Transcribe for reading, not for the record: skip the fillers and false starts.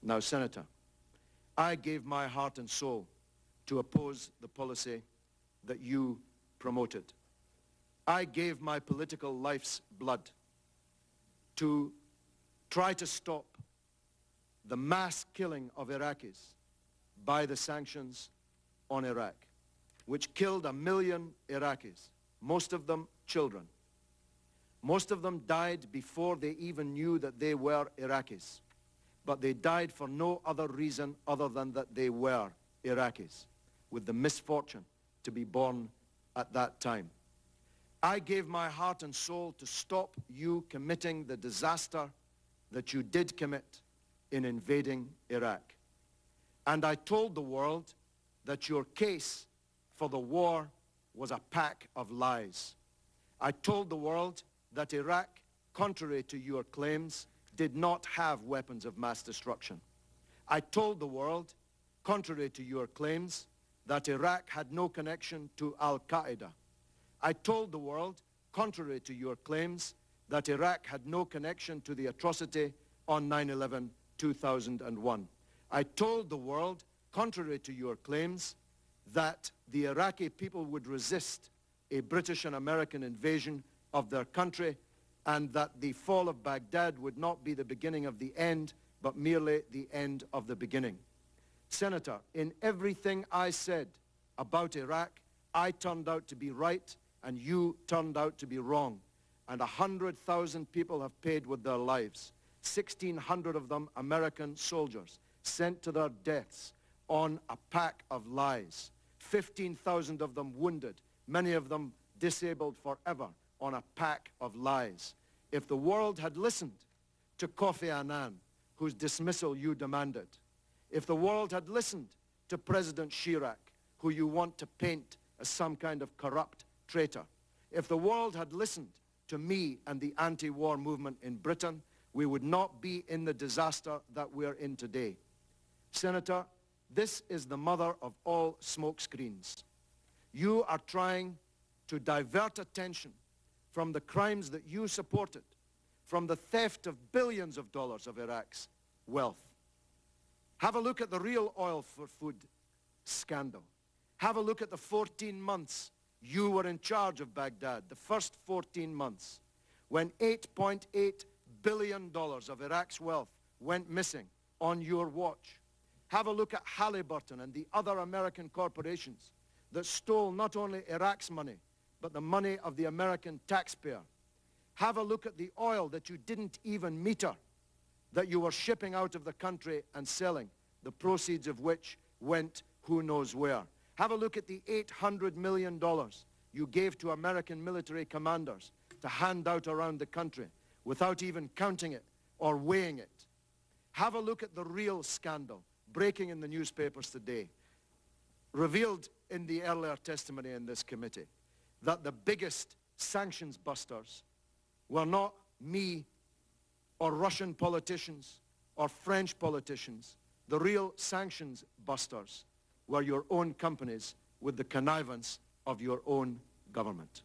Now, Senator, I gave my heart and soul to oppose the policy that you promoted. I gave my political life's blood to try to stop the mass killing of Iraqis by the sanctions on Iraq, which killed 1 million Iraqis, most of them children. Most of them died before they even knew that they were Iraqis, but they died for no other reason other than that they were Iraqis, with the misfortune to be born at that time. I gave my heart and soul to stop you committing the disaster that you did commit in invading Iraq. And I told the world that your case for the war was a pack of lies. I told the world that Iraq, contrary to your claims, did not have weapons of mass destruction. I told the world, contrary to your claims, that Iraq had no connection to Al-Qaeda. I told the world, contrary to your claims, that Iraq had no connection to the atrocity on 9/11/2001. I told the world, contrary to your claims, that the Iraqi people would resist a British and American invasion of their country, and that the fall of Baghdad would not be the beginning of the end, but merely the end of the beginning. Senator, in everything I said about Iraq, I turned out to be right, and you turned out to be wrong. And 100,000 people have paid with their lives. 1,600 of them American soldiers sent to their deaths on a pack of lies. 15,000 of them wounded, many of them disabled forever, on a pack of lies. If the world had listened to Kofi Annan, whose dismissal you demanded, if the world had listened to President Chirac, who you want to paint as some kind of corrupt traitor, if the world had listened to me and the anti-war movement in Britain, we would not be in the disaster that we're in today. Senator, this is the mother of all smokescreens. You are trying to divert attention from the crimes that you supported, from the theft of billions of dollars of Iraq's wealth. Have a look at the real oil for food scandal. Have a look at the 14 months you were in charge of Baghdad, the first 14 months, when $8.8 billion of Iraq's wealth went missing on your watch. Have a look at Halliburton and the other American corporations that stole not only Iraq's money, but the money of the American taxpayer. Have a look at the oil that you didn't even meter, that you were shipping out of the country and selling, the proceeds of which went who knows where. Have a look at the $800 million you gave to American military commanders to hand out around the country without even counting it or weighing it. Have a look at the real scandal breaking in the newspapers today, revealed in the earlier testimony in this committee, that the biggest sanctions busters were not me or Russian politicians or French politicians. The real sanctions busters were your own companies with the connivance of your own government.